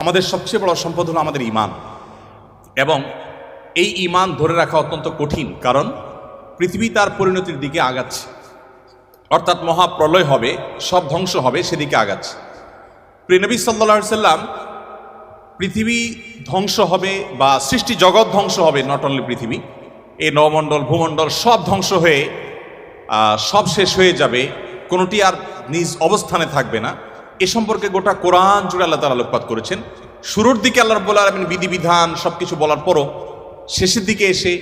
আমাদের সবচেয়ে বড় সম্পদ হলো আমাদের ঈমান, এবং এই ঈমান ধরে রাখা অত্যন্ত কঠিন, কারণ পৃথিবী তার পরিণতির দিকে আগাচ্ছে, অর্থাৎ মহাপ্রলয় হবে, সব ধ্বংস হবে, সেদিকে আগাচ্ছে। প্রিয় নবী সাল্লাল্লাহু আলাইহি সাল্লাম পৃথিবী ধ্বংস হবে বা সৃষ্টি জগৎ ধ্বংস হবে, নট অনলি পৃথিবী, এই নবমণ্ডল ভূমণ্ডল সব ধ্বংস হয়ে সব শেষ হয়ে যাবে, কোনোটি আর নিজ অবস্থানে থাকবে না, এ সম্পর্কে গোটা কোরআন জুড়ে আল্লাহ তাআলা আলোকপাত করেছেন। শুরুর দিকে আল্লাহ রাব্বুল আলামিন বিধিবিধান সবকিছু বলার পরও শেষের দিকে এসে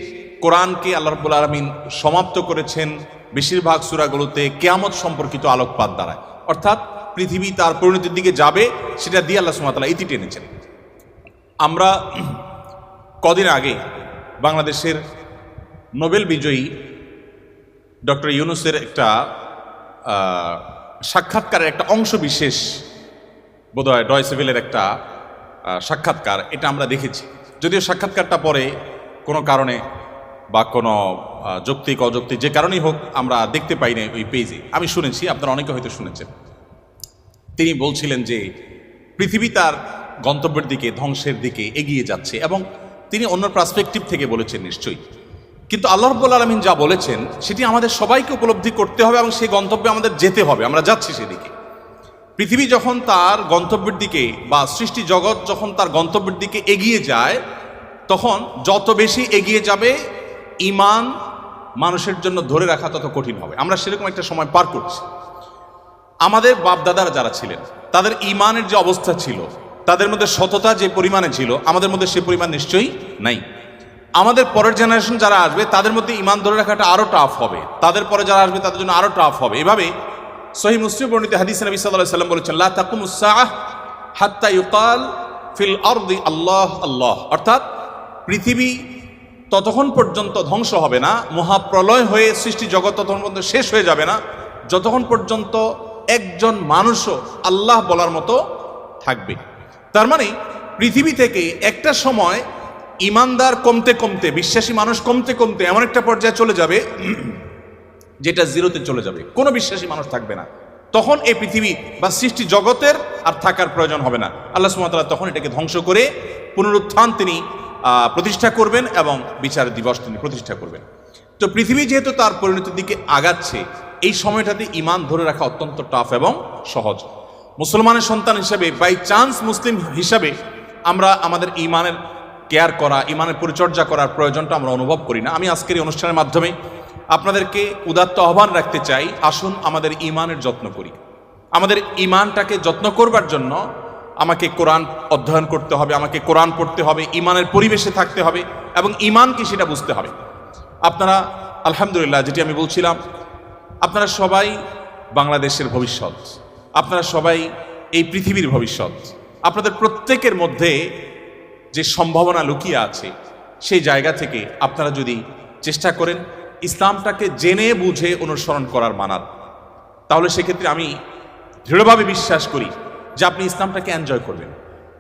কোরআনকে আল্লাহ রাব্বুল আলামিন সমাপ্ত করেছেন বেশিরভাগ সূরাগুলোতে কিয়ামত সম্পর্কিত আলোকপাত দ্বারায়, অর্থাৎ পৃথিবী তার পরিণতির দিকে যাবে, সেটা দিয়ে আল্লাহ সুবহানাহু ওয়া তাআলা ইতি টেনেছেন। আমরা কদিন আগে বাংলাদেশের নোবেল বিজয়ী ডক্টর ইউনূসের একটা সাক্ষাৎকারের একটা অংশ বিশেষ, বোধহয় ডয়চে ভেলের একটা সাক্ষাৎকার, এটা আমরা দেখেছি। যদিও সাক্ষাৎকারটা পরে কোনো কারণে বা কোনো যৌক্তিক অযৌক্তিক যে কারণেই হোক আমরা দেখতে পাই না ওই পেজে, আমি শুনেছি, আপনারা অনেকে হয়তো শুনেছেন। তিনি বলছিলেন যে পৃথিবী তার গন্তব্যের দিকে, ধ্বংসের দিকে এগিয়ে যাচ্ছে, এবং তিনি অন্য পার্সপেক্টিভ থেকে বলেছেন নিশ্চয়ই, কিন্তু আল্লাহ রাব্বুল আলামিন যা বলেছেন সেটি আমাদের সবাইকে উপলব্ধি করতে হবে এবং সেই গন্তব্যে আমাদের যেতে হবে। আমরা যাচ্ছি সেদিকে। পৃথিবী যখন তার গন্তব্যের দিকে বা সৃষ্টি জগৎ যখন তার গন্তব্যের দিকে এগিয়ে যায়, তখন যত বেশি এগিয়ে যাবে ঈমান মানুষের জন্য ধরে রাখা তত কঠিন হবে। আমরা সেরকম একটা সময় পার করছি। আমাদের বাপদাদারা যারা ছিলেন তাদের ঈমানের যে অবস্থা ছিল, তাদের মধ্যে সততা যে পরিমাণে ছিল, আমাদের মধ্যে সে পরিমাণ নিশ্চয়ই নাই। আমাদের পরের জেনারেশন যারা আসবে তাদের মধ্যে ঈমান ধরে রাখাটা আরও টাফ হবে, তাদের পরে যারা আসবে তাদের জন্য আরও টাফ হবে। এভাবে সহিহ মুসলিম বর্ণিত হাদিসে নবী সাল্লাল্লাহু আলাইহি ওয়াসাল্লাম বলেছেন, লা তাকুমুস সাআহ হাত্তা ইউকাল ফিল আরদি আল্লাহ আল্লাহ, অর্থাৎ পৃথিবী ততক্ষণ পর্যন্ত ধ্বংস হবে না, মহাপ্রলয় হয়ে সৃষ্টি জগৎ ততক্ষণ পর্যন্ত শেষ হয়ে যাবে না, যতক্ষণ পর্যন্ত একজন মানুষও আল্লাহ বলার মতো থাকবে। তার মানে পৃথিবী থেকে একটা সময় ইমানদার কমতে কমতে, বিশ্বাসী মানুষ কমতে কমতে এমন একটা পর্যায়ে চলে যাবে যেটা জিরোতে চলে যাবে, কোনো বিশ্বাসী মানুষ থাকবে না। তখন এই পৃথিবী বা সৃষ্টি জগতের আর থাকার প্রয়োজন হবে না। আল্লাহ সুবহানাহু ওয়া তাআলা তখন এটাকে ধ্বংস করে পুনরুত্থান তিনি প্রতিষ্ঠা করবেন এবং বিচার দিবস তিনি প্রতিষ্ঠা করবেন। তো পৃথিবী যেহেতু তার পরিণতির দিকে আগাচ্ছে, এই সময়টাতে ঈমান ধরে রাখা অত্যন্ত টাফ এবং সহজ। মুসলমানের সন্তান হিসাবে, বাই চান্স মুসলিম হিসাবে, আমরা আমাদের ঈমানের কেয়ার করা, ঈমানের পরিচর্যা করার প্রয়োজনটা আমরা অনুভব করি না। আমি আজকের এই অনুষ্ঠানের মাধ্যমে আপনাদেরকে উদাত্ত আহ্বান রাখতে চাই, আসুন আমাদের ঈমানের যত্ন করি। আমাদের ঈমানটাকে যত্ন করবার জন্য আমাকে কোরআন অধ্যয়ন করতে হবে, আমাকে কোরআন পড়তে হবে, ঈমানের পরিবেশে থাকতে হবে এবং ঈমান কি সেটা বুঝতে হবে। আপনারা আলহামদুলিল্লাহ, যেটি আমি বলছিলাম, আপনারা সবাই বাংলাদেশের ভবিষ্যৎ, আপনারা সবাই এই পৃথিবীর ভবিষ্যৎ। আপনাদের প্রত্যেকের মধ্যে যে সম্ভাবনা লুকিয়ে আছে, সেই জায়গা থেকে আপনারা যদি চেষ্টা করেন ইসলামটাকে জেনে বুঝে অনুসরণ করার মানার, তাহলে সেক্ষেত্রে আমি দৃঢ়ভাবে বিশ্বাস করি যে আপনি ইসলামটাকে এনজয় করবেন।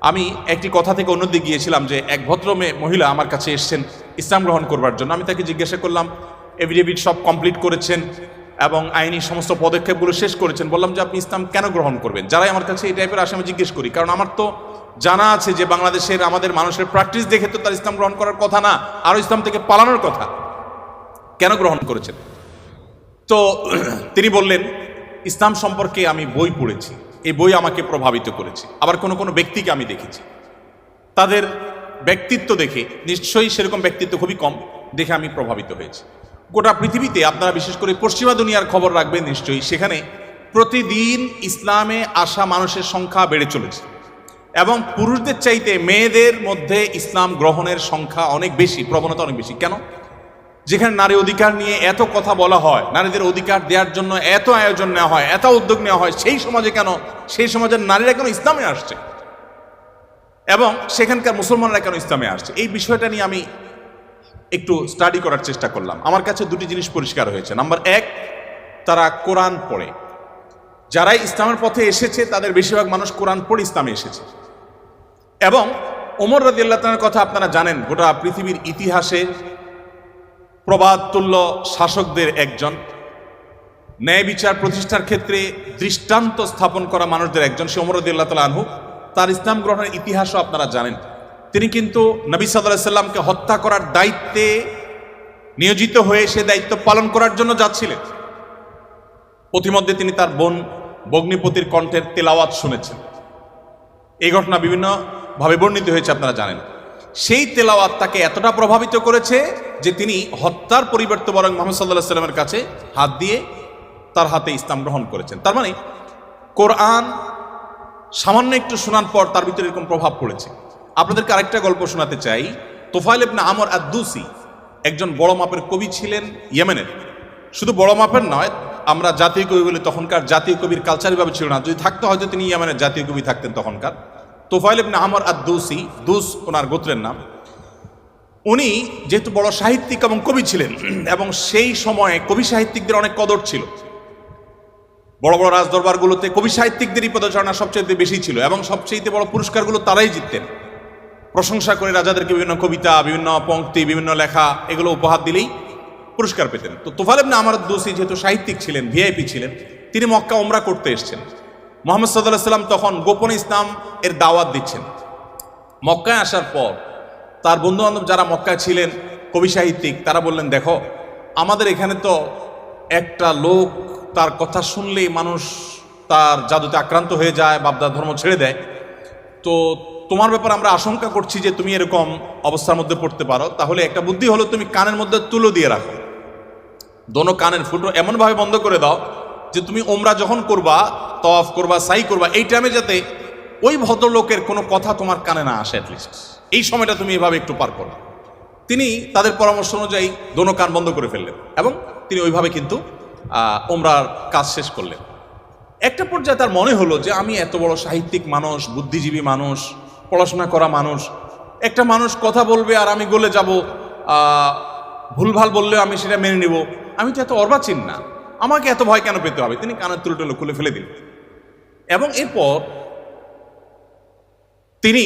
আমি একটি কথা থেকে অন্যদিকে গিয়েছিলাম যে এক ভদ্র মহিলা আমার কাছে এসছেন ইসলাম গ্রহণ করবার জন্য। আমি তাকে জিজ্ঞাসা করলাম, এফিডেভিট সব কমপ্লিট করেছেন এবং আইনি সমস্ত পদক্ষেপগুলো শেষ করেছেন, বললাম যে আপনি ইসলাম কেন গ্রহণ করবেন? যারাই আমার কাছে এই টাইপের আসে আমি জিজ্ঞেস করি, কারণ আমার তো জানা আছে যে বাংলাদেশের আমাদের মানুষের প্র্যাকটিস দেখে তো তার ইসলাম গ্রহণ করার কথা না, আরও ইসলাম থেকে পালানোর কথা। কেন গ্রহণ করেছেন? তো তিনি বললেন, ইসলাম সম্পর্কে আমি বই পড়েছি, এই বই আমাকে প্রভাবিত করেছে। আবার কোনো কোনো ব্যক্তিকে আমি দেখেছি, তাদের ব্যক্তিত্ব দেখে, নিশ্চয়ই সেরকম ব্যক্তিত্ব খুবই কম, দেখে আমি প্রভাবিত হয়েছি। গোটা পৃথিবীতে আপনারা বিশেষ করে পশ্চিমা দুনিয়ার খবর রাখবেন নিশ্চয়ই, সেখানে প্রতিদিন ইসলামে আসা মানুষের সংখ্যা বেড়ে চলেছে এবং পুরুষদের চাইতে মেয়েদের মধ্যে ইসলাম গ্রহণের সংখ্যা অনেক বেশি, প্রবণতা অনেক বেশি। কেন? যেখানে নারী অধিকার নিয়ে এত কথা বলা হয়, নারীদের অধিকার দেওয়ার জন্য এত আয়োজন নেওয়া হয়, এত উদ্যোগ নেওয়া হয়, সেই সমাজে কেন, সেই সমাজের নারীরা কেন ইসলামে আসছে এবং সেখানকার মুসলমানরা কেন ইসলামে আসছে, এই বিষয়টা নিয়ে আমি একটু স্টাডি করার চেষ্টা করলাম। আমার কাছে দুটি জিনিস পরিষ্কার হয়েছে। নাম্বার এক, তারা কোরআন পড়ে। যারাই ইসলামের পথে এসেছে তাদের বেশিরভাগ মানুষ কোরআন পড়ে ইসলামে এসেছে। এবং ওমর রাদিয়াল্লাহু তাআলার কথা আপনারা জানেন, গোটা পৃথিবীর ইতিহাসে প্রবাদ তুল্য শাসকদের একজন, ন্যায় বিচার প্রতিষ্ঠার ক্ষেত্রে দৃষ্টান্ত স্থাপন করা মানুষদের একজন, সে ওমর রাদিয়াল্লাহু তাআলা আনহু। তার ইসলাম গ্রহণের ইতিহাসও আপনারা জানেন। তিনি কিন্তু নবী সাল্লাল্লাহু আলাইহি সাল্লামকে হত্যা করার দায়িত্বে নিয়োজিত হয়ে সে দায়িত্ব পালন করার জন্য যাচ্ছিলেন। পথিমধ্যে তিনি তার বোন ভগ্নিপতির কণ্ঠের তেলাওয়াত শুনেছেন। এই ঘটনা বিভিন্নভাবে বর্ণিত হয়েছে, আপনারা জানেন। সেই তেলাওয়াত তাকে এতটা প্রভাবিত করেছে যে তিনি হত্যার পরিবর্তে বরং মুহাম্মদ সাল্লাল্লাহু আলাইহি সাল্লামের কাছে হাত দিয়ে তার হাতে ইসলাম গ্রহণ করেছেন। তার মানে কোরআন সামান্য একটু শোনার পর তার ভিতরে এরকম প্রভাব পড়েছে। আপনাদেরকে আরেকটা গল্প শোনাতে চাই। তুফাইল ইবনে আমর আদ-দুসি একজন বড় মাপের কবি ছিলেন ইয়েমেনের। শুধু বড় মাপের নয়, আমরা জাতীয় কবি বলি, তখনকার জাতীয় কবির কালচারভাবে ছিল না। যদি থাকতো হয়তো তিনি ইয়েমেনের জাতীয় কবি থাকতেন তখনকার। তুফাইল ইবনে আমর আদ-দুসি, দুস ওনার গোত্রের নাম। উনি যেহেতু বড় সাহিত্যিক এবং কবি ছিলেন, এবং সেই সময়ে কবি সাহিত্যিকদের অনেক কদর ছিল। বড় বড় রাজদরবারগুলোতে কবি সাহিত্যিকদেরই পদচারণা সবচেয়ে বেশি ছিল, এবং সবচেয়ে বড় পুরস্কারগুলো তারাই জিততেন। প্রশংসা করে রাজাদেরকে বিভিন্ন কবিতা, বিভিন্ন পংক্তি, বিভিন্ন লেখা এগুলো উপহার দিলেই পুরস্কার পেতেন। তো তুফাইল ইবনে আমর আদ-দুসি যেহেতু সাহিত্যিক ছিলেন, ভিআইপি ছিলেন, তিনি মক্কা উমরা করতে এসেছেন। মুহাম্মদ সাল্লাল্লাহু আলাইহি সাল্লাম তখন গোপনে ইসলাম এর দাওয়াত দিচ্ছেন। মক্কায় আসার পর তার বন্ধু বান্ধব যারা মক্কায় ছিলেন কবি সাহিত্যিক, তারা বললেন, দেখো আমাদের এখানে তো একটা লোক, তার কথা শুনলেই মানুষ তার জাদুতে আক্রান্ত হয়ে যায়, বাপদার ধর্ম ছেড়ে দেয়। তো তোমার ব্যাপারে আমরা আশঙ্কা করছি যে তুমি এরকম অবস্থার মধ্যে পড়তে পারো। তাহলে একটা বুদ্ধি হলো, তুমি কানের মধ্যে তুলো দিয়ে রাখো, দোনো কানের ফুটো এমনভাবে বন্ধ করে দাও যে তুমি উমরা যখন করবা, তওয়াফ করবা, সাই করবা, এই টাইমে যাতে ওই ভদ্রলোকের কোনো কথা তোমার কানে না আসে। অ্যাটলিস্ট এই সময়টা তুমি এভাবে একটু পার করো। তিনি তাদের পরামর্শ অনুযায়ী দোনো কান বন্ধ করে ফেললেন, এবং তিনি ওইভাবে কিন্তু উমরার কাজ শেষ করলেন। একটা পর্যায়ে তার মনে হলো যে আমি এত বড় সাহিত্যিক মানুষ, বুদ্ধিজীবী মানুষ, পড়াশোনা করা মানুষ, একটা মানুষ কথা বলবে আর আমি গলে যাব, ভুলভাল বললেও আমি সেটা মেনে নিব, আমি তো এত অর্বাচীন না, আমাকে এত ভয় কেন পেতে হবে। তিনি কানের তুলো খুলে ফেলে দিলেন, এবং এরপর তিনি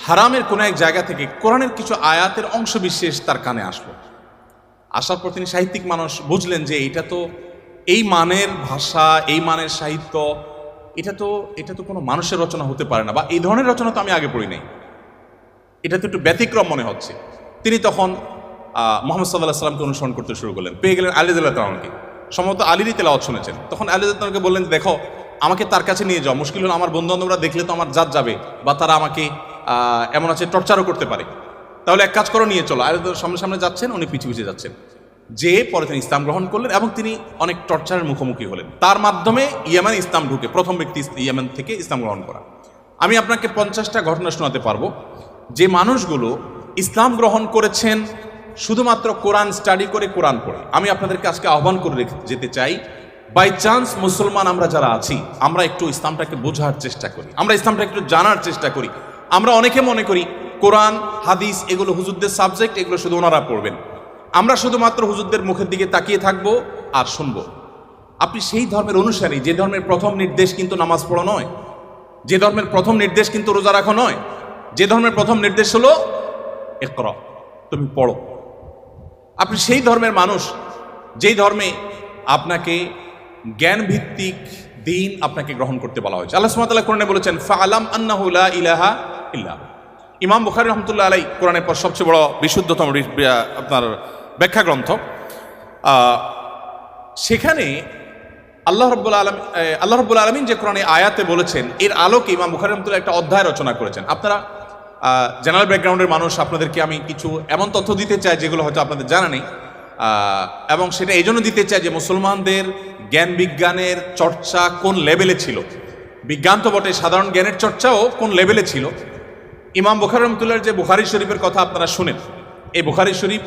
হারামের কোনো এক জায়গা থেকে কোরআনের কিছু আয়াতের অংশ বিশেষ তার কানে আসলো। আসার পর তিনি সাহিত্যিক মানুষ, বুঝলেন যে এটা তো এই মানের ভাষা, এই মানের সাহিত্য, এটা তো কোনো মানুষের রচনা হতে পারে না, বা এই ধরনের রচনা তো আমি আগে পড়ি নাই, এটা তো একটু ব্যতিক্রম মনে হচ্ছে। তিনি তখন মুহাম্মদ সাল্লাল্লাহু আলাইহি সাল্লামকে অনুসরণ করতে শুরু করলেন। পেয়ে গেলেন আলী রাদিয়াল্লাহু তাআলাকে, সম্ভবত আলীরই তেলাওয়াত শুনেছেন। তখন আলী রাদিয়াল্লাহু তাআলাকে বললেন, দেখো আমাকে তার কাছে নিয়ে যাও, মুশকিল হলো আমার বন্ধু বান্ধবরা দেখলে তো আমার জাত যাবে, বা তারা আমাকে এমন আছে টর্চারও করতে পারে। তাহলে এক কাজ করো, নিয়ে চলো। আলী রাদিয়াল্লাহু সামনে সামনে যাচ্ছেন, উনি পিছু পিছিয়ে যাচ্ছেন। যে পরে তিনি ইসলাম গ্রহণ করলেন, এবং তিনি অনেক টর্চারের মুখোমুখি হলেন। তার মাধ্যমে ইয়েমেন ইসলাম ঢুকে, প্রথম ব্যক্তি ইয়েমেন থেকে ইসলাম গ্রহণ করা। আমি আপনাকে 50টা ঘটনা শোনাতে পারবো যে মানুষগুলো ইসলাম গ্রহণ করেছেন শুধুমাত্র কোরআন স্টাডি করে, কোরআন পড়ে। আমি আপনাদেরকে আজকে আহ্বান করে যেতে চাই, বাই চান্স মুসলমান আমরা যারা আছি, আমরা একটু ইসলামটাকে বোঝার চেষ্টা করি, আমরা ইসলামটা একটু জানার চেষ্টা করি। আমরা অনেকে মনে করি কোরআন হাদিস এগুলো হুজুরদের সাবজেক্ট, এগুলো শুধু ওনারা পড়বেন, আমরা শুধুমাত্র হুজুরদের মুখের দিকে তাকিয়ে থাকবো আর শুনবো। আপনি সেই ধর্মের অনুসারী, যে ধর্মের প্রথম নির্দেশ কিন্তু নামাজ পড়া নয়, যে ধর্মের প্রথম নির্দেশ কিন্তু রোজা রাখা নয়, যে ধর্মের প্রথম নির্দেশ হলো ইকরা, তুমি পড়ো। আপনি সেই ধর্মের মানুষ, যেই ধর্মে আপনাকে জ্ঞান ভিত্তিক দিন আপনাকে গ্রহণ করতে বলা হয়েছে। আল্লাহ সুবহানাহু ওয়া তাআলা কোরআনে বলেছেন, ফাআলাম আন্নাহু লা ইলাহা ইল্লা। ইমাম বুখারী রাহমাতুল্লাহ আলাইহি কোরআনের পর সবচেয়ে বড় বিশুদ্ধতম আপনার ব্যাখ্যা গ্রন্থ, সেখানে আল্লাহ রাব্বুল আলামিন যে কোরআনে আয়াতে বলেছেন, এর আলোকে ইমাম বুখারী রাহমাতুল্লাহ একটা অধ্যায় রচনা করেছেন। আপনারা জেনারেল ব্যাকগ্রাউন্ডের মানুষ, আপনাদেরকে আমি কিছু এমন তথ্য দিতে চাই যেগুলো হয়তো আপনাদের জানা নেই, এবং সেটা এই জন্য দিতে চাই যে মুসলমানদের জ্ঞান বিজ্ঞানের চর্চা কোন লেভেলে ছিল, বিজ্ঞান তো বটে, সাধারণ জ্ঞানের চর্চাও কোন লেভেলে ছিল। ইমাম বুখারী রাহমাতুল্লাহর যে বুখারী শরীফের কথা আপনারা শুনেন, এই বুখারী শরীফ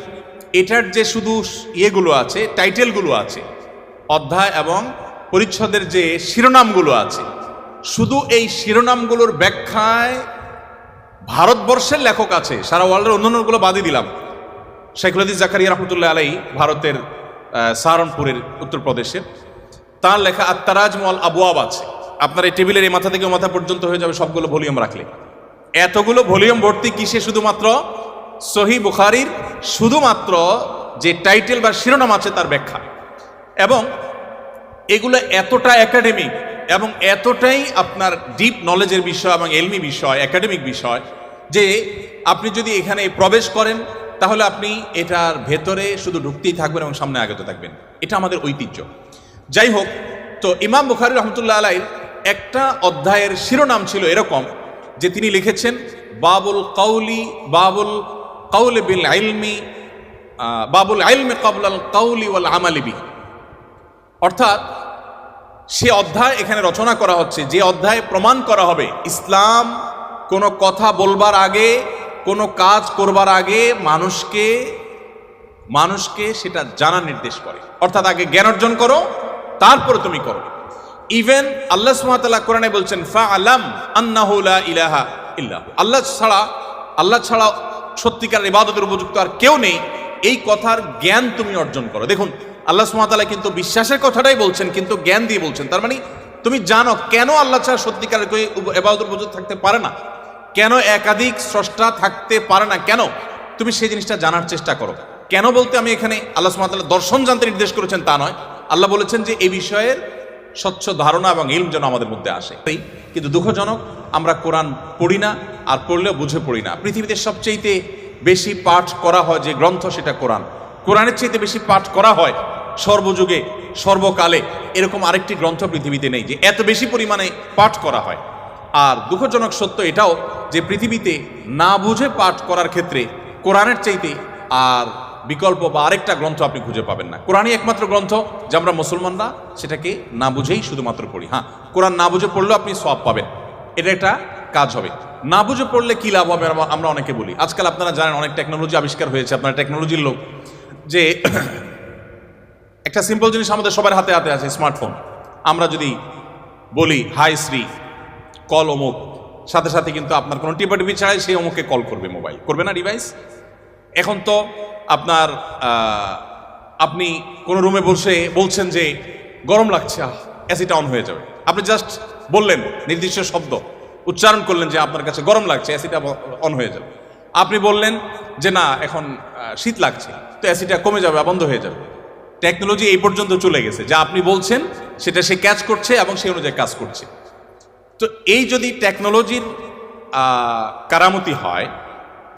এটার যে শুধু ইয়েগুলো আছে, টাইটেলগুলো আছে, অধ্যায় এবং পরিচ্ছদের যে শিরোনামগুলো আছে, শুধু এই শিরোনামগুলোর ব্যাখ্যায় ভারতবর্ষের লেখক আছে, সারা ওয়ার্ল্ডের অন্যান্যগুলো বাদই দিলাম। শাইখুল হাদিস জাকারিয়া রাহমাতুল্লাহ আলাইহি ভারতের সাহারানপুরের উত্তরপ্রদেশের, তার লেখা আত-তারাজম ওয়াল আবওয়াব আছে। আপনার এই টেবিলের এই মাথা থেকে মাথা পর্যন্ত হয়ে যাবে সবগুলো ভলিউম রাখলে। এতগুলো ভলিউম ভর্তি কিসে? শুধুমাত্র সহিহ বুখারীর শুধুমাত্র যে টাইটেল বা শিরোনাম আছে তার ব্যাখ্যা। এবং এগুলো এতটা একাডেমিক, এবং এতটাই আপনার ডিপ নলেজের বিষয় এবং এলমি বিষয়, একাডেমিক বিষয়, যে আপনি যদি এখানে প্রবেশ করেন তাহলে আপনি এটার ভেতরে শুধু ঢুকতেই থাকবেন এবং সামনে আগতে থাকবেন। এটা আমাদের ঐতিহ্য। যাই হোক, তো ইমাম বুখারী রহমতুল্লাহ আলাইহির একটা অধ্যায়ের শিরোনাম ছিল এরকম যে তিনি লিখেছেন বাবুল কাউলি বিল ইলমি, বাবুল ইলমি ক্বাবলাল কাউলি ওয়াল আমালি বিহি। অর্থাৎ সে অধ্যায় এখানে রচনা করা হচ্ছে যে অধ্যায়ে প্রমাণ করা হবে ইসলাম কোনো কথা বলবার আগে, কোনো কাজ করবার আগে মানুষকে সেটা জানার নির্দেশ করে। অর্থাৎ আগে জ্ঞান অর্জন করো, তারপরে তুমি করো। ইভেন আল্লাহ সুবহানাহু ওয়া তাআলা কোরআনে বলছেন ফাআলাম আন্নাহু লা ইলাহা ইল্লাহু, আল্লাহ ছাড়া সত্যিকার ইবাদতের উপযুক্ত আর কেউ নেই, এই কথার জ্ঞান তুমি অর্জন করো। দেখুন, আল্লাহ সুবহানাহু ওয়া তাআলা কিন্তু বিশ্বাসের কথাটাই বলছেন, কিন্তু জ্ঞান দিয়ে বলছেন। তার মানে তুমি জানো কেন আল্লাহ ছাড়া সত্যিকারের কেউ ইবাদতের উপযুক্ত থাকতে পারে না, কেন একাধিক স্রষ্টা থাকতে পারে না, কেন তুমি সেই জিনিসটা জানার চেষ্টা করো। কেন বলতে আমি এখানে আল্লাহ সুবহানাহু ওয়া তাআলা দর্শন জানতে নির্দেশ করেছেন তা নয়, আল্লাহ বলেছেন যে এই বিষয়ের স্বচ্ছ ধারণা এবং ইলম যেন আমাদের মধ্যে আসে। কিন্তু দুঃখজনক, আমরা কোরআন পড়ি না, আর পড়লেও বুঝে পড়ি না। পৃথিবীতে সবচেয়ে বেশি পাঠ করা হয় যে গ্রন্থ সেটা কোরআন। কোরআনের চাইতে বেশি পাঠ করা হয় সর্বযুগে সর্বকালে এরকম আরেকটি গ্রন্থ পৃথিবীতে নেই যে এত বেশি পরিমাণে পাঠ করা হয়। আর দুঃখজনক সত্য এটাও যে পৃথিবীতে না বুঝে পাঠ করার ক্ষেত্রে কোরআনের চাইতে আর বিকল্প বা আরেকটা গ্রন্থ আপনি খুঁজে পাবেন না। কোরআনই একমাত্র গ্রন্থ যে আমরা মুসলমানরা সেটাকে না বুঝেই শুধুমাত্র পড়ি। হ্যাঁ, কোরআন না বুঝে পড়লেও আপনি সওয়াব পাবেন, এটা একটা কাজ হবে। না বুঝে পড়লে কি লাভ হবে আমরা অনেকে বলি। আজকাল আপনারা জানেন অনেক টেকনোলজি আবিষ্কার হয়েছে, আপনারা টেকনোলজির লোক, যে একটা সিম্পল জিনিস আমাদের সবার হাতে হাতে আছে, স্মার্টফোন। আমরা যদি বলি হাই শ্রী কল অমুক, সাথে সাথে কিন্তু আপনার কোনো টিপাটিপি ছাড়াই সেই অমুককে কল করবে, মোবাইল করবে না ডিভাইস। এখন তো আপনার আপনি কোনো রুমে বসে বলছেন যে গরম লাগছে, এসিটা অন হয়ে যাবে। আপনি জাস্ট বললেন, নির্দিষ্ট শব্দ উচ্চারণ করলেন যে আপনার কাছে গরম লাগছে, এসিটা অন হয়ে যাবে। আপনি বললেন যে না এখন শীত লাগছে, তো এসিটা কমে যাবে, বন্ধ হয়ে যাবে। টেকনোলজি এই পর্যন্ত চলে গেছে, যা আপনি বলছেন সেটা সে ক্যাচ করছে এবং সেই অনুযায়ী কাজ করছে। তো এই যদি টেকনোলজির কারামতি হয়,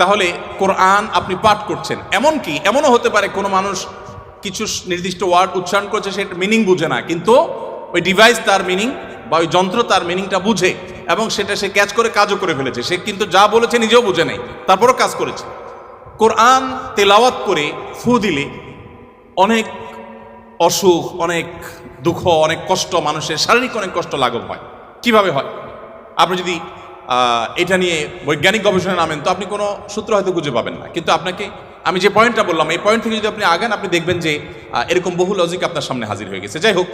তাহলে কোরআন আপনি পাঠ করছেন, এমনকি এমনও হতে পারে কোনো মানুষ কিছু নির্দিষ্ট ওয়ার্ড উচ্চারণ করছে, সেটা মিনিং বুঝে না, কিন্তু ওই ডিভাইস তার মিনিং বা ওই যন্ত্র তার মিনিংটা বুঝে এবং সেটা সে ক্যাচ করে কাজও করে ফেলেছে। সে কিন্তু যা বলেছে নিজেও বুঝে নেই, তারপরও কাজ করেছে। কোরআন তেলাওয়াত করে ফু দিলে অনেক অসুখ, অনেক দুঃখ, অনেক কষ্ট, মানুষের শারীরিক অনেক কষ্ট লাঘব হয়। কিভাবে হয়? আপনি যদি এটা নিয়ে বৈজ্ঞানিক গবেষণা নামেন তো আপনি কোনো সূত্র হয়তো খুঁজে পাবেন না, কিন্তু আপনাকে আমি যে পয়েন্টটা বললাম এই পয়েন্ট থেকে যদি আপনি আগান, আপনি দেখবেন যে এরকম বহু লজিক আপনার সামনে হাজির হয়ে গেছে। যাই হোক,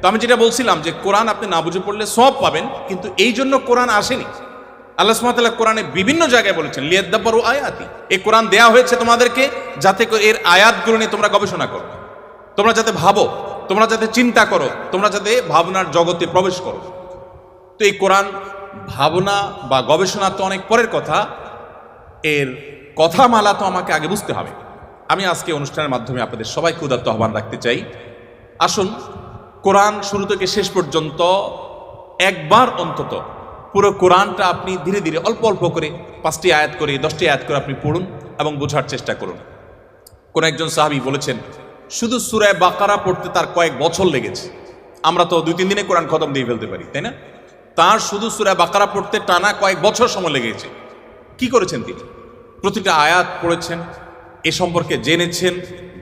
তো আমি যেটা বলছিলাম যে কোরআন আপনি না বুঝে পড়লে সওয়াব পাবেন, কিন্তু এই জন্য কোরআন আসেনি। আল্লাহ সুবহানাহু ওয়া তাআলা কোরআনে বিভিন্ন জায়গায় বলেছেন লিয়াদাব্বারু আয়াতি, এই কোরআন দেয়া হয়েছে তোমাদেরকে যাতে এর আয়াতগুলো নিয়ে তোমরা গবেষণা করো, তোমরা যাতে ভাবো, তোমরা যাতে চিন্তা করো, তোমরা যাতে ভাবনার জগতে প্রবেশ করো। তো এই কোরআন ভাবনা বা গবেষণা তো অনেক পরের কথা, এর কথামালা তো আমাকে আগে বুঝতে হবে। আমি আজকে অনুষ্ঠানের মাধ্যমে আপনাদের সবাইকে উদাত্ত আহ্বান রাখতে চাই, আসুন কোরআন শুরু থেকে শেষ পর্যন্ত একবার অন্তত পুরো কোরআনটা আপনি ধীরে ধীরে অল্প অল্প করে 5টি আয়াত করে 10টি আয়াত করে আপনি পড়ুন এবং বোঝার চেষ্টা করুন। কোন একজন সাহাবী বলেছেন শুধু সূরা বাকারা পড়তে তার কয়েক বছর লেগেছে। আমরা তো 2-3 দিনে কোরআন খতম দিয়ে ফেলতে পারি, তাই না? তার শুধু সূরা বাকারা পড়তে টানা কয়েক বছর সময় লেগেছে। কি করেছেন তিনি? প্রতিটা আয়াত পড়েছেন, এ সম্পর্কে জেনেছেন,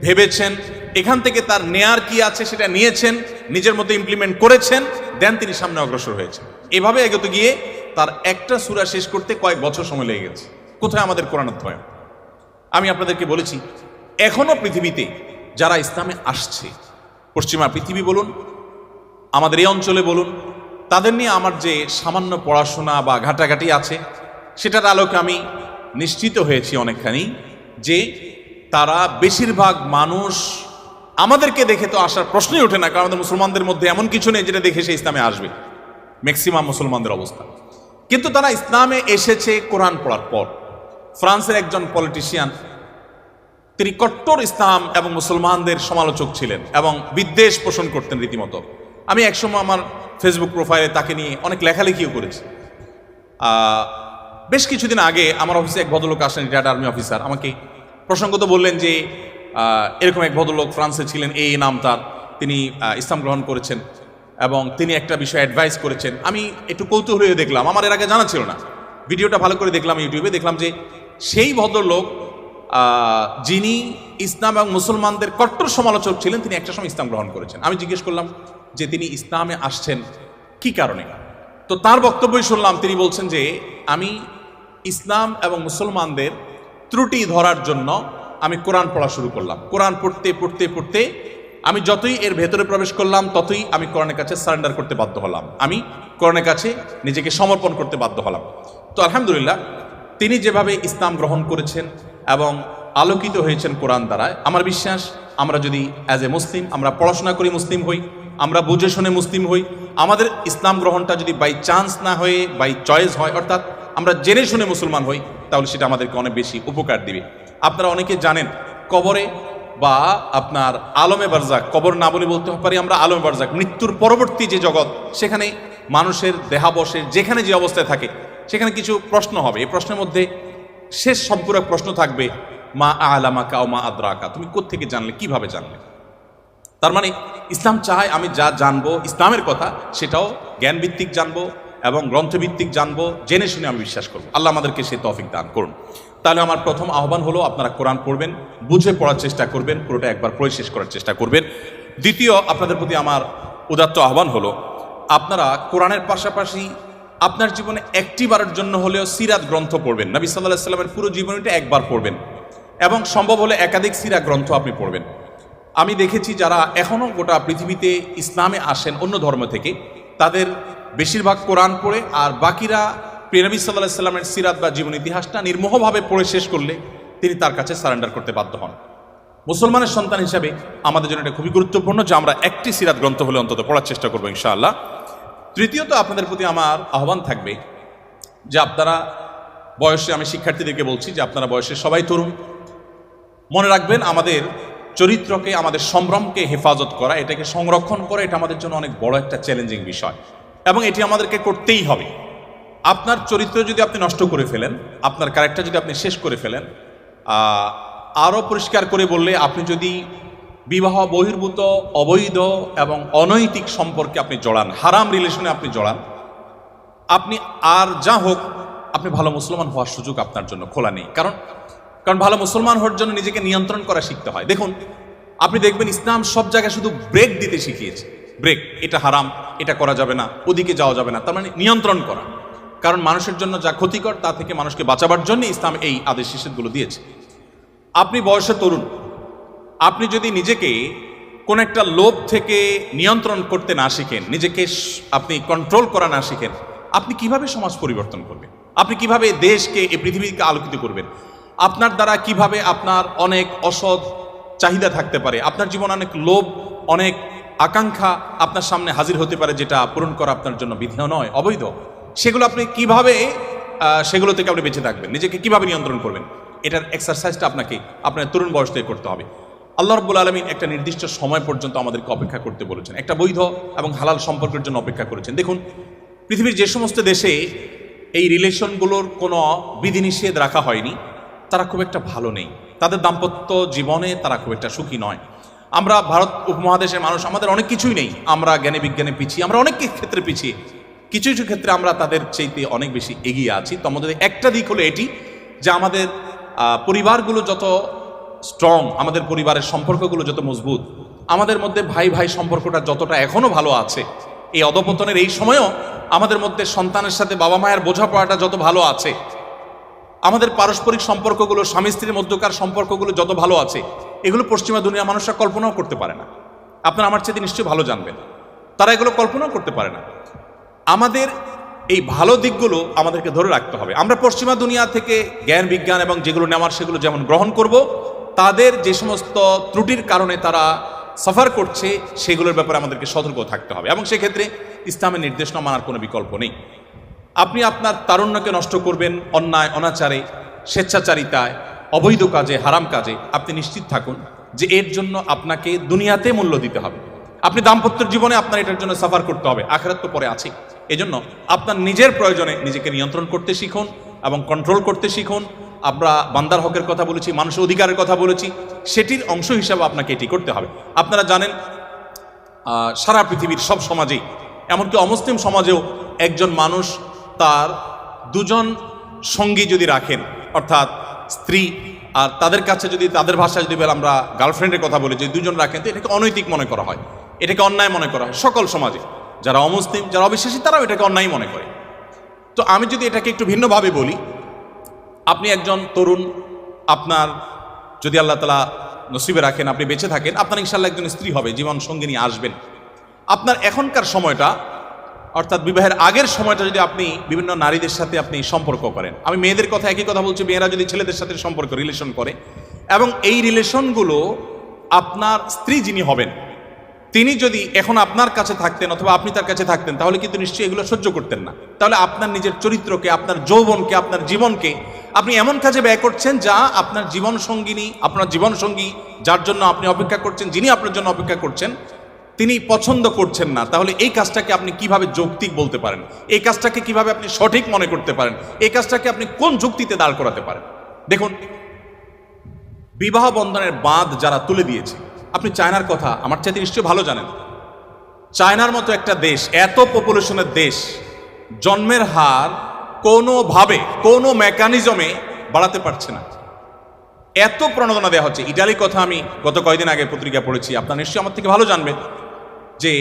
ভেবেছেন, এখান থেকে তার নেয়ার কি আছে সেটা নিয়েছেন, নিজের মধ্যে ইমপ্লিমেন্ট করেছেন, দেন তিনি সামনে অগ্রসর হয়েছেন। এভাবে এগোতে গিয়ে তার একটা সূরা শেষ করতে কয়েক বছর সময় লেগে গেছে। কোথায় আমাদের কোরআন অধ্যয়ন? আমি আপনাদেরকে বলেছি, এখনো পৃথিবীতে যারা ইসলামে আসছে, পশ্চিমা পৃথিবী বলুন, আমাদের এই অঞ্চলে বলুন, তাদের নিয়ে আমার যে সামান্য পড়াশোনা বা ঘাটাঘাটি আছে, সেটার আলোকে আমি নিশ্চিত হয়েছি অনেকখানি যে তারা বেশিরভাগ মানুষ আমাদেরকে দেখে তো আসার প্রশ্নই ওঠে না, কারণ আমাদের মুসলমানদের মধ্যে এমন কিছু নেই যেটা দেখে সে ইসলামে আসবে, ম্যাক্সিমাম মুসলমানদের অবস্থা। কিন্তু তারা ইসলামে এসেছে কোরআন পড়ার পর। ফ্রান্সের একজন পলিটিশিয়ান, তিনি কট্টর ইসলাম এবং মুসলমানদের সমালোচক ছিলেন এবং বিদ্বেষ পোষণ করতেন রীতিমতো। আমি একসময় আমার ফেসবুক প্রোফাইলে তাকে নিয়ে অনেক লেখালেখিও করেছি। বেশ কিছুদিন আগে আমার অফিসে এক ভদ্রলোক আসেন, রিটায়ার্ড আর্মি অফিসার, আমাকে প্রসঙ্গত বললেন যে এরকম এক ভদ্রলোক ফ্রান্সে ছিলেন, এই নাম তার, তিনি ইসলাম গ্রহণ করেছেন এবং তিনি একটা বিষয়ে অ্যাডভাইস করেছেন। আমি একটু কৌতূহল হয়ে দেখলাম, আমার এর আগে জানা ছিল না, ভিডিওটা ভালো করে দেখলাম ইউটিউবে, দেখলাম যে সেই ভদ্রলোক যিনি ইসলাম এবং মুসলমানদের কট্টর সমালোচক ছিলেন, তিনি একটা সময় ইসলাম গ্রহণ করেছেন। আমি জিজ্ঞেস করলাম যে তিনি ইসলামে আসছেন কি কারণে, তো তার বক্তব্যই শুনলাম, তিনি বলছেন যে আমি ইসলাম এবং মুসলমানদের ত্রুটি ধরার জন্য আমি কোরআন পড়া শুরু করলাম। কোরআন পড়তে পড়তে পড়তে আমি যতই এর ভেতরে প্রবেশ করলাম ততই আমি কোরআনের কাছে সারেন্ডার করতে বাধ্য হলাম, আমি কোরআনের কাছে নিজেকে সমর্পণ করতে বাধ্য হলাম। তো আলহামদুলিল্লাহ তিনি যেভাবে ইসলাম গ্রহণ করেছেন এবং আলোকিত হয়েছেন কোরআন দ্বারায়, আমার বিশ্বাস আমরা যদি অ্যাজ এ মুসলিম আমরা পড়াশোনা করি মুসলিম হই, আমরা বুঝে শুনে মুসলিম হই, আমাদের ইসলাম গ্রহণটা যদি বাই চান্স না হয়ে বাই চয়েস হয়, অর্থাৎ আমরা জেনে শুনে মুসলমান হই, তাহলে সেটা আমাদেরকে অনেক বেশি উপকার দিবে। আপনারা অনেকে জানেন কবরে বা আপনার আলমে বারজাক, কবর না বলে বলতে পারি আমরা আলমে বারজাক, মৃত্যুর পরবর্তী যে জগৎ, সেখানে মানুষের দেহাবশেষ যেখানে যে অবস্থায় থাকে সেখানে কিছু প্রশ্ন হবে। এই প্রশ্নের মধ্যে শেষ সম্পূরক প্রশ্ন থাকবে, মা আলামাকা ও মা আদরাকা, তুমি কোত্থেকে জানলে, কিভাবে জানলে। তার মানে ইসলাম চায় আমি যা জানবো ইসলামের কথা সেটাও জ্ঞানভিত্তিক জানবো এবং গ্রন্থভিত্তিক জানবো, জেনে শুনে আমি বিশ্বাস করবো। আল্লাহ আমাদেরকে সে তৌফিক দান করুন। তাহলে আমার প্রথম আহ্বান হলো আপনারা কোরআন পড়বেন, বুঝে পড়ার চেষ্টা করবেন, পুরোটা একবার পড়ে শেষ করার চেষ্টা করবেন। দ্বিতীয়, আপনাদের প্রতি আমার উদাত্ত আহ্বান হলো আপনারা কোরআনের পাশাপাশি আপনার জীবনে একটি বারের জন্য হলেও সিরাত গ্রন্থ পড়বেন। নবী সাল্লাল্লাহু আলাইহি ওয়াসাল্লামের পুরো জীবনীটা একবার পড়বেন এবং সম্ভব হলে একাধিক সিরাত গ্রন্থ আপনি পড়বেন। আমি দেখেছি যারা এখনও গোটা পৃথিবীতে ইসলামে আসেন অন্য ধর্ম থেকে, তাদের বেশিরভাগ কোরআন পড়ে আর বাকিরা প্রিয় নবী সাল্লাল্লাহু আলাইহি ওয়াসাল্লামের সিরাত বা জীবন ইতিহাসটা নির্মোহভাবে পড়ে শেষ করলে তিনি তার কাছে সারেন্ডার করতে বাধ্য হন। মুসলমানের সন্তান হিসাবে আমাদের জন্য এটা খুবই গুরুত্বপূর্ণ যে আমরা একটি সিরাত গ্রন্থ হলে অন্তত পড়ার চেষ্টা করবো ইনশাআল্লাহ। তৃতীয়ত, আপনাদের প্রতি আমার আহ্বান থাকবে যে আপনারা বয়সে, আমি শিক্ষার্থীদেরকে বলছি যে আপনারা বয়সে সবাই তরুণ, মনে রাখবেন আমাদের চরিত্রকে, আমাদের সম্ভ্রমকে হেফাজত করা, এটাকে সংরক্ষণ করা, এটা আমাদের জন্য অনেক বড় একটা চ্যালেঞ্জিং বিষয় এবং এটি আমাদেরকে করতেই হবে। আপনার চরিত্র যদি আপনি নষ্ট করে ফেলেন, আপনার ক্যারেক্টার যদি আপনি শেষ করে ফেলেন, আরও পরিষ্কার করে বললে আপনি যদি বিবাহ বহির্ভূত, অবৈধ এবং অনৈতিক সম্পর্কে আপনি জড়ান, হারাম রিলেশনে আপনি জড়ান, আপনি আর যা হোক আপনি ভালো মুসলমান হওয়ার সুযোগ আপনার জন্য খোলা নেই। কারণ ভালো মুসলমান হওয়ার জন্য নিজেকে নিয়ন্ত্রণ করা শিখতে হয়। দেখুন, আপনি দেখবেন ইসলাম সব জায়গায় শুধু ব্রেক দিতে শিখিয়েছে, ব্রেক, এটা হারাম, এটা করা যাবে না, ওদিকে যাওয়া যাবে না, তার মানে নিয়ন্ত্রণ করা। কারণ মানুষের জন্য যা ক্ষতিকর তা থেকে মানুষকে বাঁচাবার জন্য ইসলাম এই আদেশ নিষেধগুলো দিয়েছে। আপনি বয়সে তরুণ, আপনি যদি নিজেকে কোন একটা লোভ থেকে নিয়ন্ত্রণ করতে না শিখেন, নিজেকে আপনি কন্ট্রোল করা না শিখেন, আপনি কিভাবে সমাজ পরিবর্তন করবেন? আপনি কিভাবে দেশকে, এই পৃথিবীকে আলোকিত করবেন? আপনার দ্বারা কিভাবে আপনার অনেক অসৎ চাহিদা থাকতে পারে, আপনার জীবনে অনেক লোভ, অনেক আকাঙ্ক্ষা আপনার সামনে হাজির হতে পারে, যেটা পূরণ করা আপনার জন্য বিধেয় নয়, অবৈধ। সেগুলো আপনি কিভাবে, সেগুলো থেকে আপনি বেঁচে থাকবেন, নিজেকে কিভাবে নিয়ন্ত্রণ করবেন, এটার এক্সারসাইজটা আপনাকে আপনার তরুণ বয়স থেকে করতে হবে। আল্লাহ রাব্বুল আলামিন একটা নির্দিষ্ট সময় পর্যন্ত আমাদেরকে অপেক্ষা করতে বলেছেন, একটা বৈধ এবং হালাল সম্পর্কের জন্য অপেক্ষা করেছেন। দেখুন, পৃথিবীর যে সমস্ত দেশে এই রিলেশনগুলোর কোনো বিধিনিষেধ রাখা হয়নি, তারা খুব একটা ভালো নেই, তাদের দাম্পত্য জীবনে তারা খুব একটা সুখী নয়। আমরা ভারত উপমহাদেশের মানুষ, আমাদের অনেক কিছুই নেই, আমরা জ্ঞানে বিজ্ঞানে পিছিয়ে, আমরা অনেক ক্ষেত্রে পিছিয়ে, কিছু কিছু ক্ষেত্রে আমরা তাদের চাইতে অনেক বেশি এগিয়ে আছি। তো আমাদের একটা দিক হলো এটি যে আমাদের পরিবারগুলো যত স্ট্রং, আমাদের পরিবারের সম্পর্কগুলো যত মজবুত, আমাদের মধ্যে ভাই ভাই সম্পর্কটা যতটা এখনও ভালো আছে, এই অধপতনের এই সময়েও আমাদের মধ্যে সন্তানের সাথে বাবা মায়ের বোঝাপড়াটা যত ভালো আছে, আমাদের পারস্পরিক সম্পর্কগুলো, স্বামী স্ত্রীর মধ্যকার সম্পর্কগুলো যত ভালো আছে, এগুলো পশ্চিমা দুনিয়া মানুষরা কল্পনাও করতে পারে না। আপনারা আমার চেয়ে নিশ্চয়ই ভালো জানবেন, তারা এগুলো কল্পনাও করতে পারে না। আমাদের এই ভালো দিকগুলো আমাদেরকে ধরে রাখতে হবে। আমরা পশ্চিমা দুনিয়া থেকে জ্ঞান বিজ্ঞান এবং যেগুলো নেওয়ার সেগুলো যেমন গ্রহণ করব, তাদের যে সমস্ত ত্রুটির কারণে তারা সাফার করছে সেগুলোর ব্যাপারে আমাদেরকে সতর্ক থাকতে হবে এবং সেক্ষেত্রে ইসলামের নির্দেশনা মানার কোনো বিকল্প নেই। আপনি আপনার তারুণ্যকে নষ্ট করবেন অন্যায়, অনাচারে, স্বেচ্ছাচারিতায়, অবৈধ কাজে, হারাম কাজে, আপনি নিশ্চিত থাকুন যে এর জন্য আপনাকে দুনিয়াতে মূল্য দিতে হবে। আপনি দাম্পত্যের জীবনে আপনার এটার জন্য সাফার করতে হবে, আখিরাত তো পরে আছে। এজন্য আপনার নিজের প্রয়োজনে নিজেকে নিয়ন্ত্রণ করতে শিখুন এবং কন্ট্রোল করতে শিখুন। আমরা বান্দার হকের কথা বলেছি, মানুষের অধিকারের কথা বলেছি, সেটির অংশ হিসাবে আপনাকে এটি করতে হবে। আপনারা জানেন সারা পৃথিবীর সব সমাজেই, এমনকি অমুসলিম সমাজেও একজন মানুষ তার দুজন সঙ্গী যদি রাখেন, অর্থাৎ স্ত্রী আর তাদের কাছে যদি তাদের ভাষায় যদি আমরা গার্লফ্রেন্ডের কথা বলি, যে দুজন রাখেন, তো এটাকে অনৈতিক মনে করা হয়, এটাকে অন্যায় মনে করা হয় সকল সমাজে। যারা অমুসলিম, যারা অবিশ্বাসী, তারাও এটাকে অন্যায় মনে করে। তো আমি যদি এটাকে একটু ভিন্নভাবে বলি, আপনি একজন তরুণ, আপনার যদি আল্লাহ তাআলা নসিবে রাখেন, আপনি বেঁচে থাকেন, আপনার ইনশাআল্লাহ একজন স্ত্রী হবে, জীবন সঙ্গিনী আসবেন। আপনার এখনকার সময়টা, অর্থাৎ বিবাহের আগের সময়টা যদি আপনি বিভিন্ন নারীদের সাথে আপনি সম্পর্ক করেন, আমি মেয়েদের কথা একই কথা বলছি, মেয়েরা যদি ছেলেদের সাথে সম্পর্ক রিলেশন করে এবং এই রিলেশনগুলো আপনার স্ত্রী যিনি হবেন তিনি যদি এখন আপনার কাছে থাকতেন অথবা আপনি তার কাছে থাকতেন, তাহলে কিন্তু নিশ্চয়ই এগুলো সহ্য করতেন না। তাহলে আপনার নিজের চরিত্রকে, আপনার যৌবনকে, আপনার জীবনকে আপনি এমন কাজে ব্যয় করছেন যা আপনার জীবন সঙ্গিনী, আপনার জীবন সঙ্গী যার জন্য আপনি অপেক্ষা করছেন, যিনি আপনার জন্য অপেক্ষা করছেন, তিনি পছন্দ করছেন না। তাহলে এই কাজটাকে আপনি কিভাবে যৌক্তিক বলতে পারেন? এই কাজটাকে কিভাবে আপনি সঠিক মনে করতে পারেন? এই কাজটাকে আপনি কোন যুক্তিতে দাঁড় করাতে পারেন? দেখুন, বিবাহ বন্ধনের বাঁধ যারা তুলে দিয়েছে, আপনি চায়নার কথা আমার চাইতে নিশ্চয়ই ভালো জানেন। চায়নার মতো একটা দেশ, এত পপুলেশনের দেশ, জন্মের হার কোনোভাবে কোনো মেকানিজমে বাড়াতে পারছে না, এত প্রণোদনা দেওয়া হচ্ছে। ইটালির কথা আমি গত কয়েকদিন আগে পত্রিকা পড়েছি, আপনারা নিশ্চয়ই আমার থেকে ভালো জানবেন যে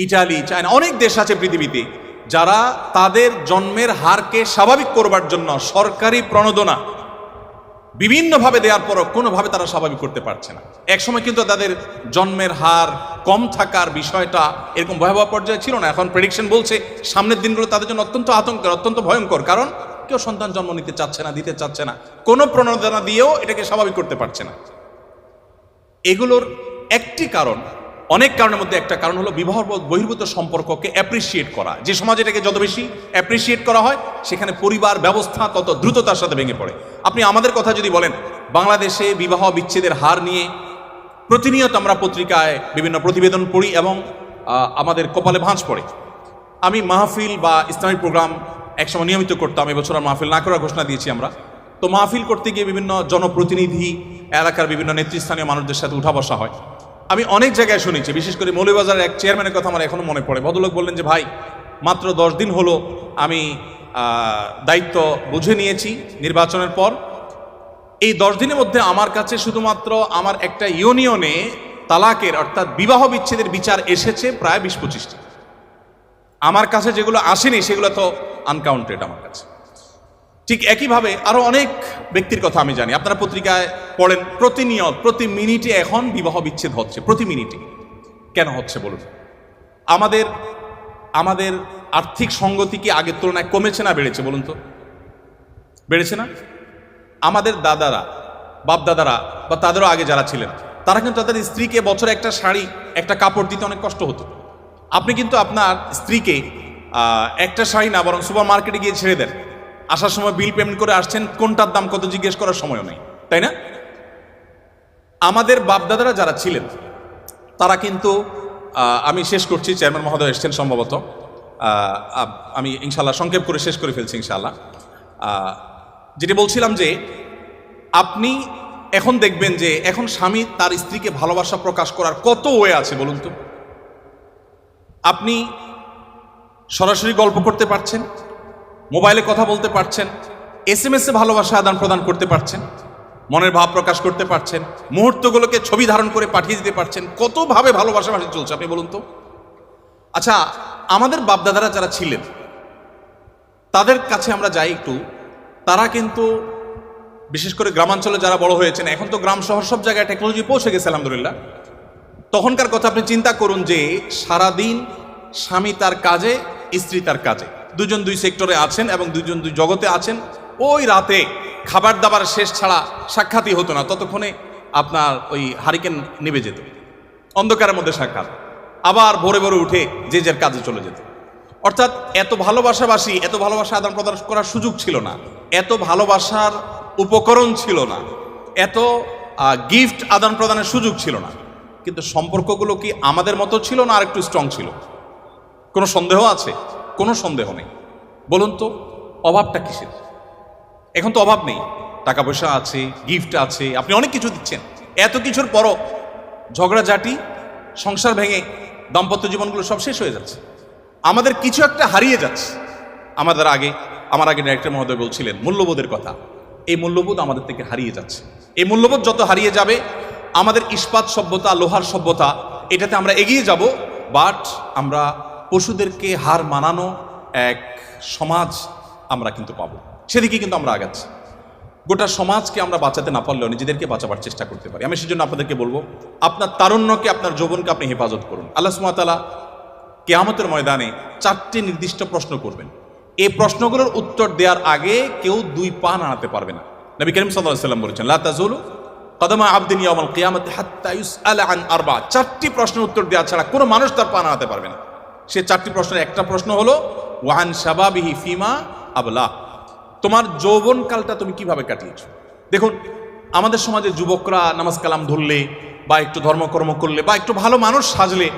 ইটালি, চায়না, অনেক দেশ আছে পৃথিবীতে যারা তাদের জন্মের হারকে স্বাভাবিক করবার জন্য সরকারি প্রণোদনা বিভিন্নভাবে দেওয়ার পরও কোনোভাবে তারা স্বাভাবিক করতে পারছে না। একসময় কিন্তু তাদের জন্মের হার কম থাকার বিষয়টা এরকম ভয়াবহ পর্যায়ে ছিল না। এখন প্রেডিকশন বলছে সামনের দিনগুলো তাদের জন্য অত্যন্ত আতঙ্কের, অত্যন্ত ভয়ঙ্কর। কারণ কেউ সন্তান জন্ম নিতে চাচ্ছে না, দিতে চাচ্ছে না, কোনো প্রণোদনা দিয়েও এটাকে স্বাভাবিক করতে পারছে না। এগুলোর একটি কারণ, অনেক কারণের মধ্যে একটা কারণ হলো বিবাহ বহির্ভূত সম্পর্ককে অ্যাপ্রিসিয়েট করা। যে সমাজ এটাকে যত বেশি অ্যাপ্রিসিয়েট করা হয়, সেখানে পরিবার ব্যবস্থা তত দ্রুততার সাথে ভেঙে পড়ে। আপনি আমাদের কথা যদি বলেন, বাংলাদেশে বিবাহ বিচ্ছেদের হার নিয়ে প্রতিনিয়ত আমরা পত্রিকায় বিভিন্ন প্রতিবেদন পড়ি এবং আমাদের কপালে ভাঁজ পড়ে। আমি মাহফিল বা ইসলামিক প্রোগ্রাম একসময় নিয়মিত করতাম, এবছর আর মাহফিল না করার ঘোষণা দিয়েছি আমরা। তো মাহফিল করতে গিয়ে বিভিন্ন জনপ্রতিনিধি, এলাকার বিভিন্ন নেতৃস্থানীয় মানুষদের সাথে উঠা বসা হয়। আমি অনেক জায়গায় শুনেছি, বিশেষ করে মৌলভীবাজারের এক চেয়ারম্যানের কথা আমার এখনো মনে পড়ে। ভদ্রলোক বললেন যে, ভাই, মাত্র 10 দিন হলো আমি দায়িত্ব বুঝে নিয়েছি নির্বাচনের পর। এই 10 দিনের মধ্যে আমার কাছে শুধুমাত্র আমার একটা ইউনিয়নে তালাকের, অর্থাৎ বিবাহ বিচ্ছেদের বিচার এসেছে প্রায় 20-25টি। আমার কাছে যেগুলো আসেনি সেগুলো তো আনকাউন্টেড আমার কাছে। ঠিক একইভাবে আরো অনেক ব্যক্তির কথা আমি জানি, আপনারা পত্রিকায় পড়েন, প্রতিনিয়ত প্রতি মিনিটে এখন বিবাহ বিচ্ছেদ হচ্ছে, প্রতি মিনিটে। কেন হচ্ছে বলুন? আমাদের আর্থিক সঙ্গতি কি আগের তুলনায় কমেছে না বেড়েছে বলুন তো? বেড়েছে না? আমাদের দাদারা, বাপ দাদারা বা তাদেরও আগে যারা ছিলেন, তারা কিন্তু তাদের স্ত্রীকে বছরে একটা শাড়ি, একটা কাপড় দিতে অনেক কষ্ট হতো। আপনি কিন্তু আপনার স্ত্রীকে একটা শাড়ি না, বরং সুপার মার্কেটে গিয়ে ছেড়ে দেন, আসার সময় বিল পেমেন্ট করে আসছেন, কোনটার দাম কত জিজ্ঞেস করার সময়ও নেই, তাই না? আমাদের বাপদাদারা যারা ছিলেন তারা কিন্তু, আমি শেষ করছি, চেয়ারম্যান মহোদয় এসছেন সম্ভবত, আমি ইনশাল্লাহ সংক্ষেপ করে শেষ করে ফেলছি ইনশাল্লাহ। যেটি বলছিলাম যে আপনি এখন দেখবেন যে এখন স্বামী তার স্ত্রীকে ভালোবাসা প্রকাশ করার কত ওয়ে আছে বলুন তো। আপনি সরাসরি গল্প করতে পারছেন, মোবাইলে কথা বলতে পারছেন, SMS-এ ভালোবাসা আদান প্রদান করতে পারছেন, মনের ভাব প্রকাশ করতে পারছেন, মুহূর্তগুলোকে ছবি ধারণ করে পাঠিয়ে দিতে পারছেন। কতভাবে ভালোবাসাবাসি চলছে আপনি বলুন তো। আচ্ছা, আমাদের বাপদাদারা যারা ছিলেন তাদের কাছে আমরা যাই একটু, তারা কিন্তু বিশেষ করে গ্রামাঞ্চলে যারা বড় হয়েছেন, এখন তো গ্রাম শহর সব জায়গায় টেকনোলজি পৌঁছে গেছে আলহামদুলিল্লাহ। তখনকার কথা আপনি চিন্তা করুন যে সারাদিন স্বামী তার কাজে, স্ত্রী তার কাজে, দুজন দুই সেক্টরে আছেন এবং দুজন দুই জগতে আছেন। ওই রাতে খাবার দাবার শেষ ছাড়া সাক্ষাৎই হতো না, ততক্ষণে আপনার ওই হারিকেন নিভে যেত, অন্ধকারের মধ্যে সাক্ষাৎ, আবার ভোরে ভোরে উঠে যে যার কাজে চলে যেত। অর্থাৎ এত ভালোবাসাবাসী, এত ভালোবাসা আদান প্রদান করার সুযোগ ছিল না, এত ভালোবাসার উপকরণ ছিল না, এত গিফট আদান প্রদানের সুযোগ ছিল না। কিন্তু সম্পর্কগুলো কি আমাদের মতো ছিল না আর একটু স্ট্রং ছিল? কোনো সন্দেহ আছে? কোনো সন্দেহ নেই। বলুন তো অভাবটা কিসের? এখন তো অভাব নেই, টাকা পয়সা আছে, গিফট আছে, আপনি অনেক কিছু দিচ্ছেন। এত কিছুর পরও ঝগড়াঝাটি, সংসার ভেঙে দাম্পত্য জীবনগুলো সব শেষ হয়ে যাচ্ছে। আমাদের কিছু একটা হারিয়ে যাচ্ছে। আমার আগে ডাইরেক্টর মহোদয় বলছিলেন মূল্যবোধের কথা। এই মূল্যবোধ আমাদের থেকে হারিয়ে যাচ্ছে। এই মূল্যবোধ যত হারিয়ে যাবে, আমাদের ইস্পাত সভ্যতা, লোহার সভ্যতা, এটাতে আমরা এগিয়ে যাব, বাট আমরা পশুদেরকে হার মানানো এক সমাজ আমরা কিন্তু পাবো। সেদিকে কিন্তু আমরা আগাচ্ছি। গোটা সমাজকে আমরা বাঁচাতে না পারলেও নিজেদেরকে বাঁচাবার চেষ্টা করতে পারি। আমি সেজন্য আপনাদেরকে বলবো, আপনার তারুণ্যকে, আপনার যৌবনকে আপনি হেফাজত করুন। আল্লাহ সুবহানাহু ওয়া তাআলা কিয়ামতের ময়দানে 4টি নির্দিষ্ট প্রশ্ন করবেন। এই প্রশ্নগুলোর উত্তর দেওয়ার আগে কেউ 2 পা নাড়াতে পারবে না। নবী করিম সাল্লাল্লাহু আলাইহি ওয়াসাল্লাম বলেছেন, লা তাযুলু কদমা আবদিন ইয়াউমাল কিয়ামাতি হাত্তা ইউসআলা আন আরবা। 4টি প্রশ্নের উত্তর দেওয়া ছাড়া কোনো মানুষ তার পা নাড়াতে পারবে না। সে 4টি প্রশ্নের একটা প্রশ্ন হলো ওয়ান শাবাবিহি ফিমা আবলা, তোমার যৌবনকালটা তুমি কিভাবে কাটিয়েছো। দেখুন, আমাদের সমাজে যুবকরা নামাজ কালাম ধরলে বা একটু ধর্মকর্ম করলে বা একটু ভালো মানুষ সাজলে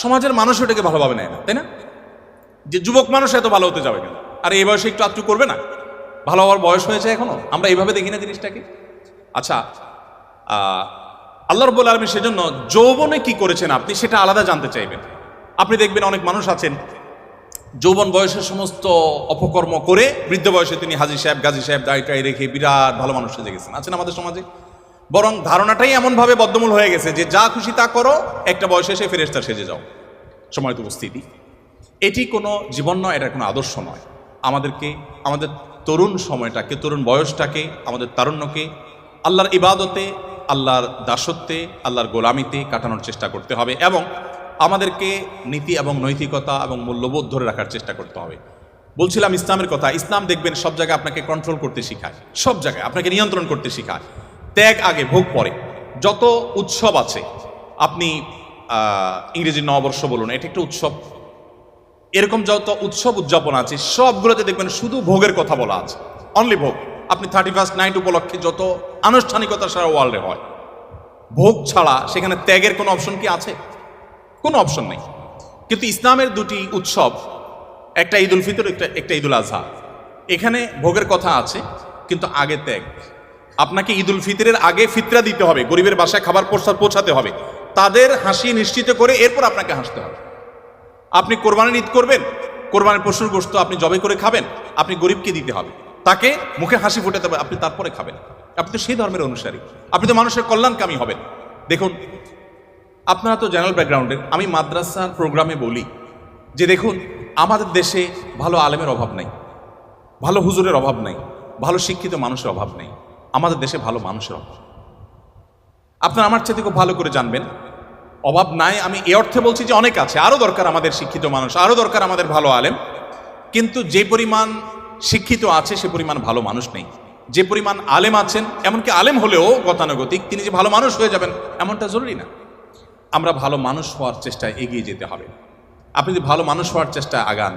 সমাজের মানুষ ওটাকে ভালোভাবে নেয় না, তাই না? যে যুবক মানুষ এত ভালো হতে যাবে কেন, আর এই বয়সে একটু আত্মু করবে না, ভালো হওয়ার বয়স হয়েছে এখনো। আমরা এইভাবে দেখি না জিনিসটাকে। আচ্ছা, আল্লাহ রাব্বুল আলামিন সেজন্য যৌবনে কি করেছেন আপনি সেটা আলাদা জানতে চাইবেন। আপনি দেখবেন অনেক মানুষ আছেন যৌবন বয়সের সমস্ত অপকর্ম করে বৃদ্ধ বয়সে তিনি হাজী সাহেব, গাজী সাহেব, দায়টাই রেখে বিরাট ভালো মানুষ সেজে গেছেন। আছেন আমাদের সমাজে। বরং ধারণাটাই এমনভাবে বদ্ধমূল হয়ে গেছে যে যা খুশি তা করো, একটা বয়সে এসে ফেরেশতা সেজে যাও। সময় তো উপস্থিতি, এটি কোনো জীবন নয়, এটা কোনো আদর্শ নয়। আমাদেরকে আমাদের তরুণ সময়টাকে, তরুণ বয়সটাকে, আমাদের তারুণ্যকে আল্লাহর ইবাদতে, আল্লাহর দাসত্বে, আল্লাহর গোলামিতে কাটানোর চেষ্টা করতে হবে এবং আমাদেরকে নীতি এবং নৈতিকতা এবং মূল্যবোধ ধরে রাখার চেষ্টা করতে হবে। বলছিলাম ইসলামের কথা। ইসলাম দেখবেন সব জায়গায় আপনাকে কন্ট্রোল করতে শেখায়, সব জায়গায় আপনাকে নিয়ন্ত্রণ করতে শেখায়। ত্যাগ আগে, ভোগ পরে। যত উৎসব আছে, আপনি ইংরেজি নববর্ষ বলুন, এটা একটা উৎসব। এরকম যত উৎসব উদযাপন আছে সবগুলোতে দেখবেন শুধু ভোগের কথা বলা আছে, অনলি ভোগ। আপনি 31st নাইট উপলক্ষে যত আনুষ্ঠানিকতা সারা ওয়ার্ল্ডে হয়, ভোগ ছাড়া সেখানে ত্যাগের কোনো অপশন কি আছে? কোনো অপশন নেই। কিন্তু ইসলামের 2টি উৎসব, একটা ঈদ উল ফিতর, একটা ঈদ উল আজহা, এখানে ভোগের কথা আছে কিন্তু আগে ত্যাগ। আপনাকে ঈদ উল ফিতরের আগে ফিতরা দিতে হবে, গরিবের বাসায় খাবার পৌঁছাতে হবে, তাদের হাসি নিশ্চিত করে এরপর আপনাকে হাসতে হবে। আপনি কোরবানির ঈদ করবেন, কোরবানির পশুর গোশত আপনি জবাই করে খাবেন, আপনি গরিবকে দিতে হবে, তাকে মুখে হাসি ফোটাতে হবে, আপনি তারপরে খাবেন। আপনি তো সেই ধর্মের অনুসারী, আপনি তো মানুষের কল্যাণকামী হবেন। দেখুন, আপনারা তো জেনারেল ব্যাকগ্রাউন্ডের, আমি মাদ্রাসার প্রোগ্রামে বলি যে দেখুন, আমাদের দেশে ভালো আলেমের অভাব নাই, ভালো হুজুরের অভাব নাই, ভালো শিক্ষিত মানুষের অভাব নেই, আমাদের দেশে ভালো মানুষের অভাব। আপনারা আমার চাইতে খুব ভালো করে জানবেন, অভাব নাই আমি এ অর্থে বলছি যে অনেক আছে, আরও দরকার আমাদের শিক্ষিত মানুষ, আরও দরকার আমাদের ভালো আলেম। কিন্তু যে পরিমাণ শিক্ষিত আছে সে পরিমাণ ভালো মানুষ নেই। যে পরিমাণ আলেম আছেন, এমনকি আলেম হলেও গতানুগতিক তিনি যে ভালো মানুষ হয়ে যাবেন এমনটা জরুরি না। আমরা ভালো মানুষ হওয়ার চেষ্টায় এগিয়ে যেতে হবে। আপনি যদি ভালো মানুষ হওয়ার চেষ্টায় আগান,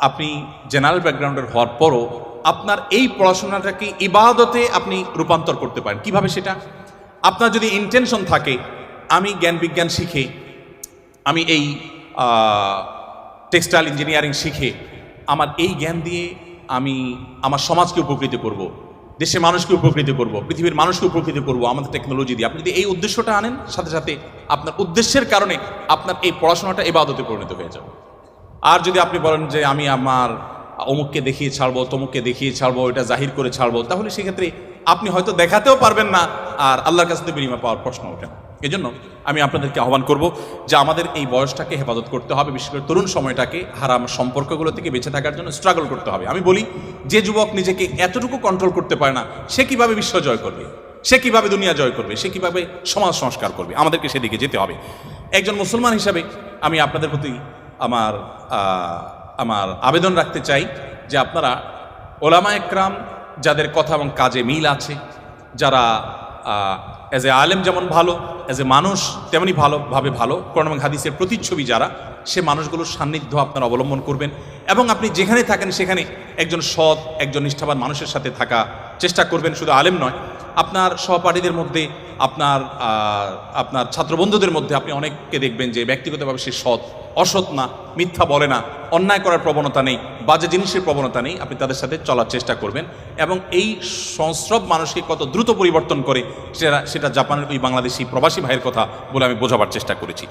আপনি জেনারেল ব্যাকগ্রাউন্ডের হওয়ার পরও আপনার এই পড়াশোনাটাকে ইবাদতে আপনি রূপান্তর করতে পারেন। কিভাবে সেটা? আপনার যদি ইন্টেনশন থাকে আমি জ্ঞান বিজ্ঞান শিখে, আমি এই টেক্সটাইল ইঞ্জিনিয়ারিং শিখে আমার এই জ্ঞান দিয়ে আমি আমার সমাজকে উপকৃত করব, দেশের মানুষকে উপকৃত করব, পৃথিবীর মানুষকে উপকৃত করব আমাদের টেকনোলজি দিয়ে, আপনি যদি এই উদ্দেশ্যটা আনেন, সাথে সাথে আপনার উদ্দেশ্যের কারণে আপনার এই পড়াশোনাটা ইবাদতে পরিণত হয়ে যাবে। আর যদি আপনি বলেন যে আমি আমার অমুককে দেখিয়ে ছাড়বো, তমুককে দেখিয়ে ছাড়বো, এটা জাহির করে ছাড়বো, তাহলে সেক্ষেত্রে আপনি হয়তো দেখাতেও পারবেন না, আর আল্লাহর কাছে তো বিনিময় পাওয়ার প্রশ্ন ওঠে না। এই জন্য আমি আপনাদেরকে আহ্বান করব যে আমাদের এই বয়সটাকে হেফাজত করতে হবে, বিশেষ করে তরুণ সময়টাকে হারাম সম্পর্কগুলো থেকে বেঁচে থাকার জন্য স্ট্রাগল করতে হবে। আমি বলি, যে যুবক নিজেকে এতটুকু কন্ট্রোল করতে পারে না, সে কিভাবে বিশ্ব জয় করবে, সে কিভাবে দুনিয়া জয় করবে, সে কিভাবে সমাজ সংস্কার করবে? আমাদেরকে সেদিকে যেতে হবে। একজন মুসলমান হিসাবে আমি আপনাদের প্রতি আমার আবেদন রাখতে চাই যে আপনারা ওলামা একরাম যাদের কথা এবং কাজে মিল আছে, যারা অ্যাজ এ আলেম যেমন ভালো, অ্যাজ এ মানুষ তেমনই ভালোভাবে ভালো, কোরআন এবং হাদিসের প্রতিচ্ছবি যারা, সে মানুষগুলোর সান্নিধ্য আপনারা অবলম্বন করবেন এবং আপনি যেখানে থাকেন সেখানে একজন সৎ, একজন নিষ্ঠাবান মানুষের সাথে থাকা চেষ্টা করবেন, শুধু আলেম নয়, আপনার সহপাঠীদের মধ্যে, আপনার ছাত্রবন্ধুদের মধ্যে আপনি অনেককে দেখবেন যে ব্যক্তিগতভাবে সে সৎ, অসৎ না, মিথ্যা বলে না, অন্যায় করার প্রবণতা নেই, বাজে জিনিসের প্রবণতা নেই। আপনি তাদের সাথে চলার চেষ্টা করবেন এবং এই সংস্রব মানুষকে কত দ্রুত পরিবর্তন করে সেটা জাপানের ওই বাংলাদেশি প্রবাসী ভাইয়ের কথা বলে আমি বোঝাবার চেষ্টা করেছি।